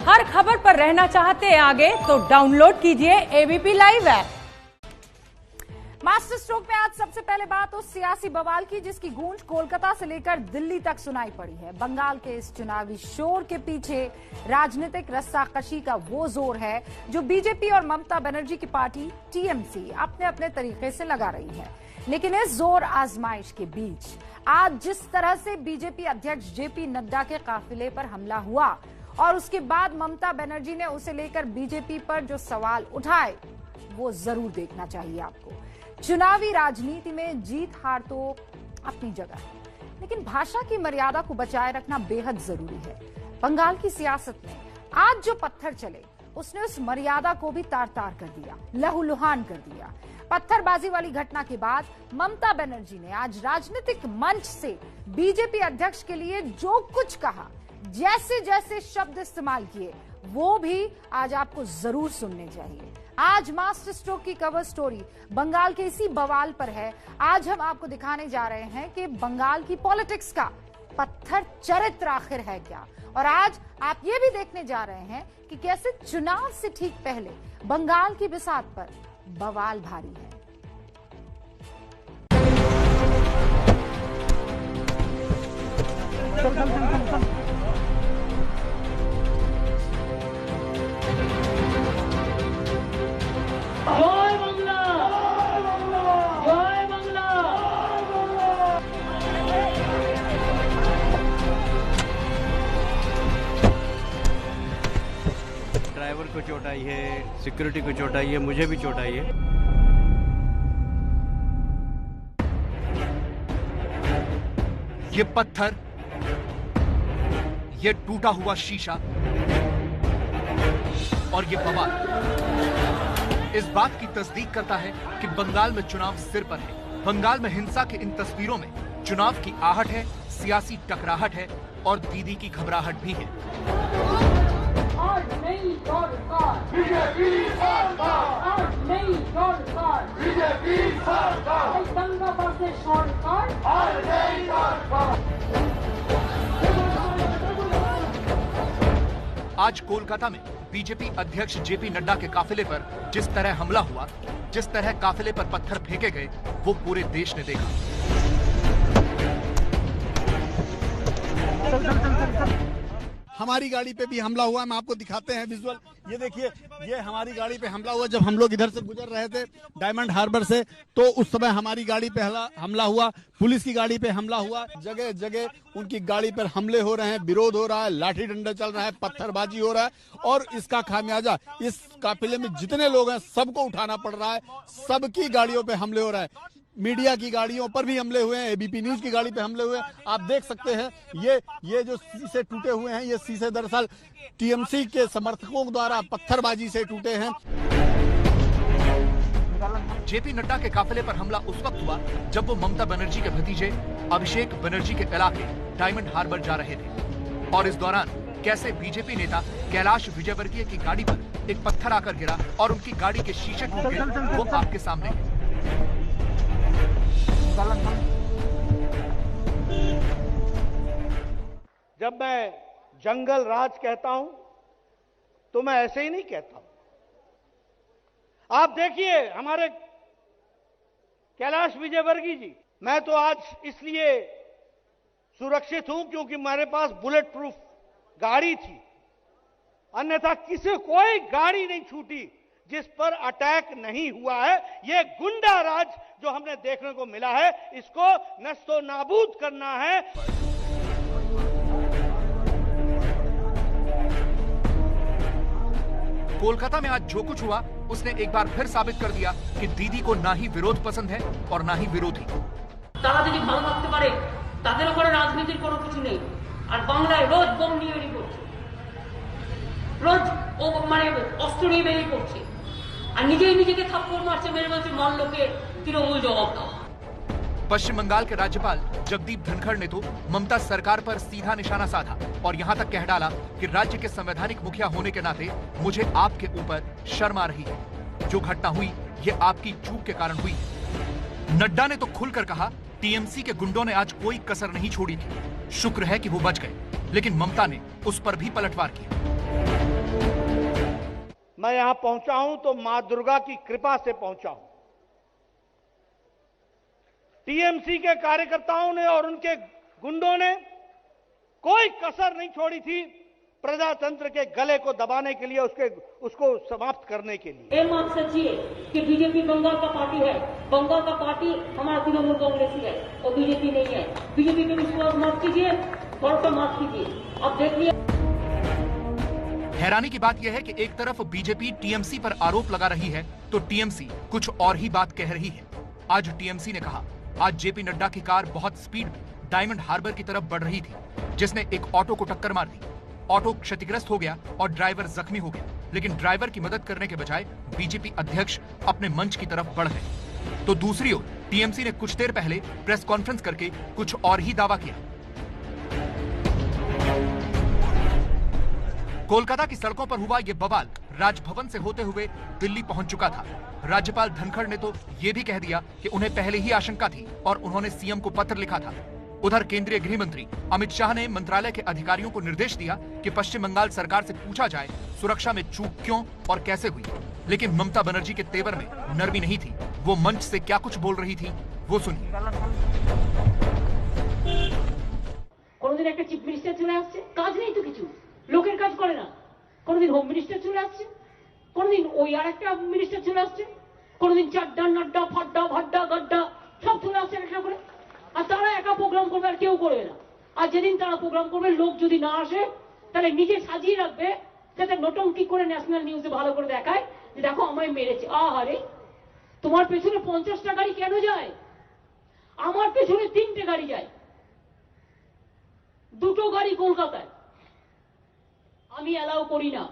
हर खबर पर रहना चाहते हैं आगे तो डाउनलोड कीजिए ABP live app. Master stroke में आज सबसे पहले बात उस सियासी बवाल की जिसकी गूंज कोलकाता से लेकर दिल्ली तक सुनाई पड़ी है। बंगाल के इस चुनावी शोर के पीछे राजनीतिक रस्साकशी का वो जोर है जो बीजेपी और ममता बनर्जी की पार्टी टीएमसी अपने अपने तरीके से लगा रही है। लेकिन इस जोर आजमाइश के बीच आज जिस तरह से बीजेपी अध्यक्ष जेपी नड्डा के काफिले पर हमला हुआ और उसके बाद ममता बनर्जी ने उसे लेकर बीजेपी पर जो सवाल उठाए वो जरूर देखना चाहिए आपको। चुनावी राजनीति में जीत हार तो अपनी जगह है, लेकिन भाषा की मर्यादा को बचाए रखना बेहद जरूरी है। बंगाल की सियासत में आज जो पत्थर चले उसने उस मर्यादा को भी तार तार कर दिया, लहूलुहान कर दिया। पत्थरबाजी वाली घटना के बाद ममता बनर्जी ने आज राजनीतिक मंच से बीजेपी अध्यक्ष के लिए जो कुछ कहा, जैसे जैसे शब्द इस्तेमाल किए, वो भी आज आपको जरूर सुनने चाहिए। आज मास्टर स्ट्रोक की कवर स्टोरी बंगाल के इसी बवाल पर है। आज हम आपको दिखाने जा रहे हैं कि बंगाल की पॉलिटिक्स का पत्थर चरित्र आखिर है क्या, और आज आप ये भी देखने जा रहे हैं कि कैसे चुनाव से ठीक पहले बंगाल की बिसात पर बवाल भारी है। जय बांग्ला, जय बांग्ला। ड्राइवर को चोट आई है, सिक्योरिटी को चोट आई है, मुझे भी चोट आई है। ये पत्थर, ये टूटा हुआ शीशा और ये बवाल इस बात की तस्दीक करता है कि बंगाल में चुनाव सिर पर है। बंगाल में हिंसा के इन तस्वीरों में चुनाव की आहट है, सियासी टकराहट है और दीदी की घबराहट भी है। आज नई सरकार, बीजेपी सरकार, आज नई सरकार, बीजेपी सरकार, दंगा बरसे सरकार, आज नई सरकार। आज कोलकाता में बीजेपी अध्यक्ष जेपी नड्डा के काफिले पर जिस तरह हमला हुआ, जिस तरह काफिले पर पत्थर फेंके गए, वो पूरे देश ने देखा। हमारी गाड़ी पे भी हमला हुआ, हम आपको दिखाते हैं विजुअल। ये देखिए, ये हमारी गाड़ी पे हमला हुआ। जब हम लोग इधर से गुजर रहे थे डायमंड हार्बर से, तो उस समय हमारी गाड़ी पे हमला हुआ, पुलिस की गाड़ी पे हमला हुआ। जगह जगह उनकी गाड़ी पर हमले हो रहे हैं, विरोध हो रहा है, लाठी डंडा चल रहा है, पत्थरबाजी हो रहा है, और इसका खामियाजा इस काफिले में जितने लोग हैं सबको उठाना पड़ रहा है। सबकी गाड़ियों पे हमले हो रहे हैं, मीडिया की गाड़ियों पर भी हमले हुए हैं, एबीपी न्यूज की गाड़ी पे हमले हुए हैं। आप देख सकते हैं ये जो शीशे टूटे हुए हैं, ये शीशे दरअसल टीएमसी के समर्थकों द्वारा पत्थरबाजी से टूटे हैं। जेपी नड्डा के काफिले पर हमला उस वक्त हुआ जब वो ममता बनर्जी के भतीजे अभिषेक बनर्जी के इलाके डायमंड हार्बर जा रहे थे, और इस दौरान कैसे बीजेपी नेता कैलाश विजयवर्गीय की गाड़ी पर एक पत्थर आकर गिरा और उनकी गाड़ी के शीशे टूट गए, वो आपके सामने है। जब मैं जंगल राज कहता हूं तो मैं ऐसे ही नहीं कहता हूं। आप देखिए हमारे कैलाश विजयवर्गीय जी, मैं तो आज इसलिए सुरक्षित हूं क्योंकि मेरे पास बुलेट प्रूफ गाड़ी थी, अन्यथा किसी कोई गाड़ी नहीं छूटी जिस पर अटैक नहीं हुआ है। ये गुंडा राज जो हमने देखने को मिला है, इसको नस्तो नाबूद करना है। कोलकाता में आज जो कुछ हुआ उसने एक बार फिर साबित कर दिया कि दीदी को ना ही विरोध पसंद है और ना ही विरोधी। তারা যদি ভালো থাকতে পারে তাদের উপরে রাজনীতির কোনো কিছু নেই। আর বাংলায় রোজ বোম নিয়ে বেরিয়ে পড়ছে, রোজ ও মানে অস্ত্র নিয়ে বেরিয়ে পড়ছে, আর নিজেই নিজেকে থাপ্পড় মারছে, মেরে বলছে মল্লকে তৃণমূল জবাব দাও। पश्चिम बंगाल के राज्यपाल जगदीप धनखड़ ने तो ममता सरकार पर सीधा निशाना साधा और यहां तक कह डाला कि राज्य के संवैधानिक मुखिया होने के नाते मुझे आपके ऊपर शर्म आ रही है। जो घटना हुई ये आपकी चूक के कारण हुई। नड्डा ने तो खुलकर कहा टीएमसी के गुंडों ने आज कोई कसर नहीं छोड़ी थी, शुक्र है कि वो बच गए, लेकिन ममता ने उस पर भी पलटवार किया। मैं यहां पहुंचा हूं तो मां दुर्गा की कृपा से पहुंचा हूं। टीएमसी के कार्यकर्ताओं ने और उनके गुंडों ने कोई कसर नहीं छोड़ी थी प्रजातंत्र के गले को दबाने के लिए, उसको समाप्त करने के लिए। ये माफ सचिए कि बीजेपी बंगाल का पार्टी है, बंगाल का पार्टी हमारा तृणमूल कांग्रेस ही है और बीजेपी नहीं है। बीजेपी पे विश्वास मत कीजिए, भरोसा मत कीजिए। अब देखिए, हैरानी की बात यह है कि एक तरफ बीजेपी टीएमसी पर आरोप लगा रही है तो टीएमसी कुछ और ही बात कह रही है। आज टीएमसी ने कहा, आज जेपी नड्डा की कार बहुत स्पीड में डायमंड हार्बर की तरफ बढ़ रही थी, जिसने एक ऑटो को टक्कर मार दी। ऑटो क्षतिग्रस्त हो गया और ड्राइवर जख्मी हो गया, लेकिन ड्राइवर की मदद करने के बजाय बीजेपी अध्यक्ष अपने मंच की तरफ बढ़ गए। तो दूसरी ओर टीएमसी ने कुछ देर पहले प्रेस कॉन्फ्रेंस करके कुछ और ही दावा किया। कोलकाता की सड़कों पर हुआ यह बवाल राजभवन से होते हुए दिल्ली पहुंच चुका था। राज्यपाल धनखड़ ने तो यह भी कह दिया कि उन्हें पहले ही आशंका थी और उन्होंने सीएम को पत्र लिखा था। उधर केंद्रीय गृह मंत्री अमित शाह ने मंत्रालय के अधिकारियों को निर्देश दिया कि पश्चिम बंगाल सरकार से पूछा जाए सुरक्षा में चूक क्यों और कैसे हुई। लेकिन ममता बनर्जी के तेवर में नरमी नहीं थी। वो मंच से क्या कुछ बोल रही थी वो सुनिए। কোনদিন একটা চিফ মিনিস্টার চলে আসছে, কাজ নেই তো কিছু, লোকের কাজ করে না। কোনদিন হোম মিনিস্টার চলে আসছে, কোনদিন ওই আরেকটা মিনিস্টার চলে আসছে, কোনদিন চাড্ডা নাড্ডা ফাড্ডা ভাড্ডা গাড্ডা সব চলে আসছে একটা করে। আর তারা একা প্রোগ্রাম করবে আর কেউ করবে না। আর যেদিন তারা প্রোগ্রাম করবে লোক যদি না আসে তাহলে নিজে সাজিয়ে রাখবে যাতে নটঙ্কি করে ন্যাশনাল নিউজে ভালো করে দেখায় যে দেখো আমায় মেরেছে। আহারে, তোমার পেছনে 50টা গাড়ি কেন যায়? আমার পেছনে 3টে গাড়ি যায়, 2টো গাড়ি কলকাতায়। আমি অ্যালাউ করি না,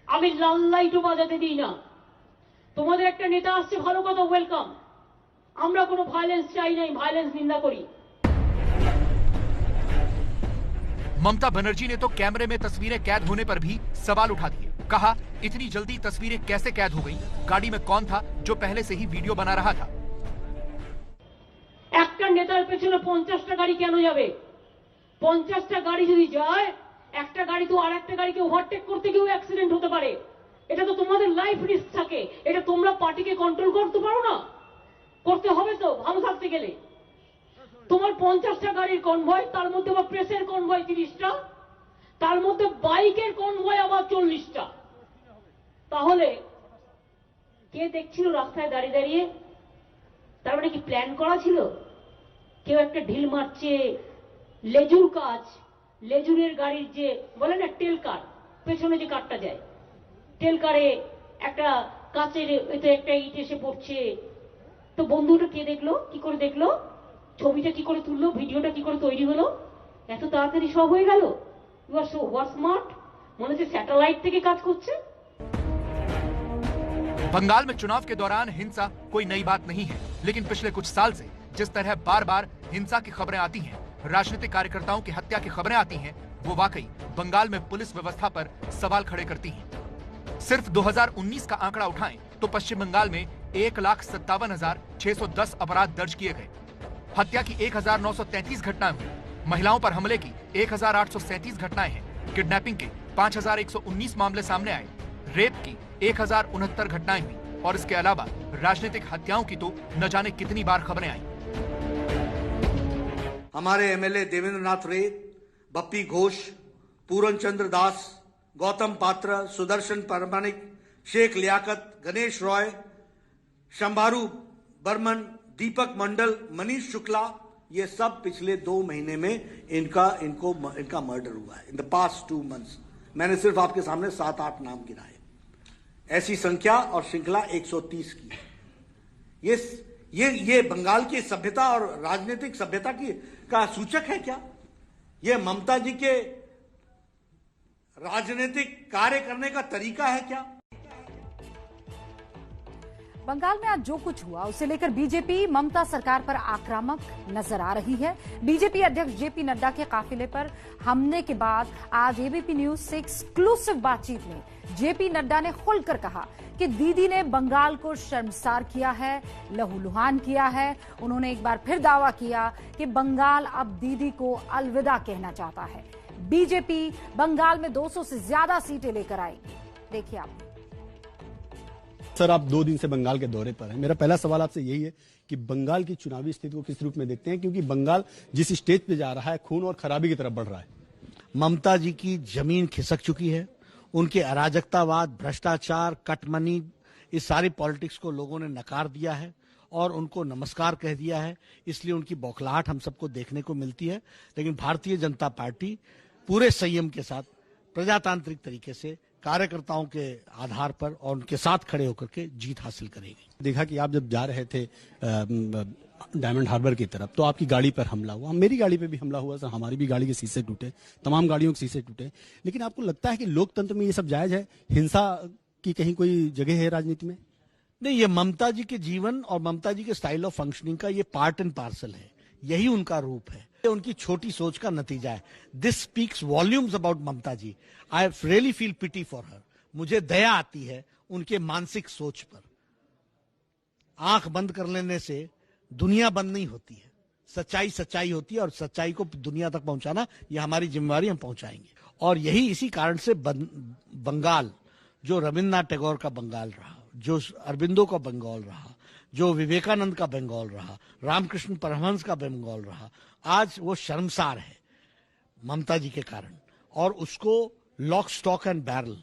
আমি লাল লাইটও বাজাতে দিই না। তোমাদের একটা নেতা আসছে, ভালো কথা, ওয়েলকাম। আমরা কোনো ভায়োলেন্স চাই নাই, ভায়োলেন্স নিন্দা করি। ममता बनर्जी ने तो कैमरे में तस्वीरें कैद होने पर भी सवाल उठा दिए। कहा, इतनी जल्दी तस्वीरें कैसे कैद हो गई? गाड़ी में कौन था जो पहले से ही वीडियो बना रहा था? একটা নেতার পেছনে 50টা গাড়ি কেন যাবে? 50টা গাড়ি যদি যায়, একটা গাড়ি তো আরেকটা গাড়িকে ওভারটেক করতে গিয়েও অ্যাক্সিডেন্ট হতে পারে। এটা তো তোমাদের লাইফ রিস্ক থাকে। এটা তোমরা পার্টিকে কন্ট্রোল করতে পারো না? করতে হবে তো ভালো থাকতে গেলে। তোমার 50টা গাড়ির কনভয়, তার মধ্যে আবার প্রেসের কনভয় 30টা, তার মধ্যে বাইকের কনভয় আবার 40টা। তাহলে কে দেখছিল রাস্তায় দাঁড়িয়ে দাঁড়িয়ে? তার মানে কি প্ল্যান করা ছিল? কেউ একটা ঢিল মারছে, লেজুর কাজ, লেজুরের গাড়ির যে বলে না টেল কার, পেছনে যে কারটা যায়, টেল কারে একটা কাচের এতে একটা ইট এসে পড়ছে। তো বন্ধুটা কে দেখলো? কি করে দেখলো? ছবিটা কি করে তুললো? ভিডিওটা কি করে তৈরি হলো? এত তাড়াতাড়ি সব হয়ে গেল? You are so smart. মনে হচ্ছে স্যাটেলাইট থেকে কাজ করছে। बंगाल में चुनाव के दौरान हिंसा कोई नई बात नहीं है, लेकिन पिछले कुछ साल से जिस तरह बार बार हिंसा की खबरें आती हैं, राजनीतिक कार्यकर्ताओं की हत्या की खबरें आती हैं, वो वाकई बंगाल में पुलिस व्यवस्था पर सवाल खड़े करती हैं। सिर्फ 2019 का आंकड़ा उठाएं तो पश्चिम बंगाल में 1,57,610 अपराध दर्ज किए गए। हत्या की 1,933 घटनाएं हुई, महिलाओं पर हमले की 1,837 घटनाएं हैं, किडनैपिंग के 5,119 मामले सामने आए, रेप की 1,069 घटनाएं हुई और इसके अलावा राजनीतिक हत्याओं की तो न जाने कितनी बार खबरें आई। हमारे एमएलए देवेंद्र नाथ रे, बप्पी घोष, पूरन चंद्र दास, गौतम पात्र, सुदर्शन परमानिक, शेख लियाकत, गणेश रॉय, शंभारू बर्मन, दीपक मंडल, मनीष शुक्ला, ये सब पिछले 2 महीने में इनका मर्डर हुआ है। इन द पास्ट 2 months मैंने सिर्फ आपके सामने 7-8 नाम गिनाए। ऐसी संख्या और श्रृंखला 130 की है। ये बंगाल की सभ्यता और राजनीतिक सभ्यता का सूचक है क्या? ये ममता जी के राजनीतिक कार्य करने का तरीका है क्या? बंगाल में आज जो कुछ हुआ उसे लेकर बीजेपी ममता सरकार पर आक्रामक नजर आ रही है। बीजेपी अध्यक्ष जेपी नड्डा के काफिले पर हमले के बाद आज एबीपी न्यूज से एक्सक्लूसिव बातचीत में जेपी नड्डा ने खुलकर कहा कि दीदी ने बंगाल को शर्मसार किया है, लहूलुहान किया है। उन्होंने एक बार फिर दावा किया कि बंगाल अब दीदी को अलविदा कहना चाहता है। बीजेपी बंगाल में 200 से ज्यादा सीटें लेकर आएगी। देखिए आप। सर, आप 2 दिन से बंगाल के दौरे पर हैं। मेरा पहला सवाल आपसे यही है कि बंगाल की चुनावी स्थिति को किस रूप में देखते हैं, क्योंकि बंगाल जिस स्टेज पे जा रहा है खून और खराबी की तरफ बढ़ रहा है। ममता जी की जमीन खिसक चुकी है। उनके अराजकतावाद, भ्रष्टाचार, कटमनी, इस सारी पॉलिटिक्स को लोगों ने नकार दिया है और उनको नमस्कार कह दिया है। इसलिए उनकी बौखलाहट हम सबको देखने को मिलती है। लेकिन भारतीय जनता पार्टी पूरे संयम के साथ प्रजातांत्रिक तरीके से कार्यकर्ताओं के आधार पर और उनके साथ खड़े होकर के जीत हासिल करेगी। देखा कि आप जब जा रहे थे डायमंड हार्बर की तरफ तो आपकी गाड़ी पर हमला हुआ, मेरी गाड़ी पे भी हमला हुआ सर, हमारी भी गाड़ी के शीशे टूटे, तमाम गाड़ियों के शीशे टूटे। लेकिन आपको लगता है कि लोकतंत्र में ये सब जायज है? हिंसा की कहीं कोई जगह है राजनीति में? नहीं, ये ममता जी के जीवन और ममता जी के स्टाइल ऑफ फंक्शनिंग का ये पार्ट एंड पार्सल है। यही उनका रूप है, उनकी छोटी सोच का नतीजा है। This speaks volumes about Mamata ji. I really feel pity for her. मुझे दया आती है उनके मानसिक सोच पर। आंख बंद कर लेने से दुनिया बंद नहीं होती है। सच्चाई सच्चाई होती है और सच्चाई को दुनिया तक पहुंचाना ये हमारी जिम्मेवारी, हम पहुंचाएंगे। और यही इसी कारण से बंगाल जो रविन्द्रनाथ टैगोर का बंगाल रहा, जो अरबिंदो का बंगाल रहा, जो विवेकानंद का बंगाल रहा, रामकृष्ण परमहंस का बंगाल रहा, आज वो शर्मसार है ममता जी के कारण। और उसको लॉक स्टॉक एंड बैरल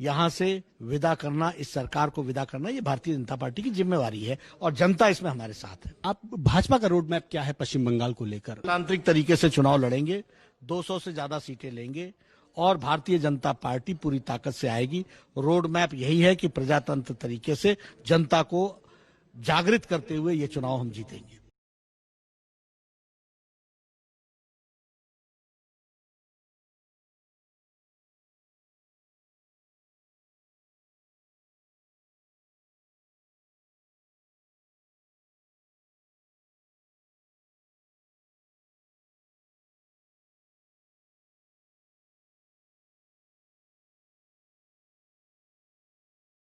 यहां से विदा करना, इस सरकार को विदा करना, ये भारतीय जनता पार्टी की जिम्मेवारी है और जनता इसमें हमारे साथ है। आप भाजपा का रोड मैप क्या है पश्चिम बंगाल को लेकर? तांत्रिक तरीके से चुनाव लड़ेंगे, 200 से ज्यादा सीटें लेंगे और भारतीय जनता पार्टी पूरी ताकत से आएगी। रोड मैप यही है कि प्रजातंत्र तरीके से जनता को जागृत करते हुए ये चुनाव हम जीतेंगे।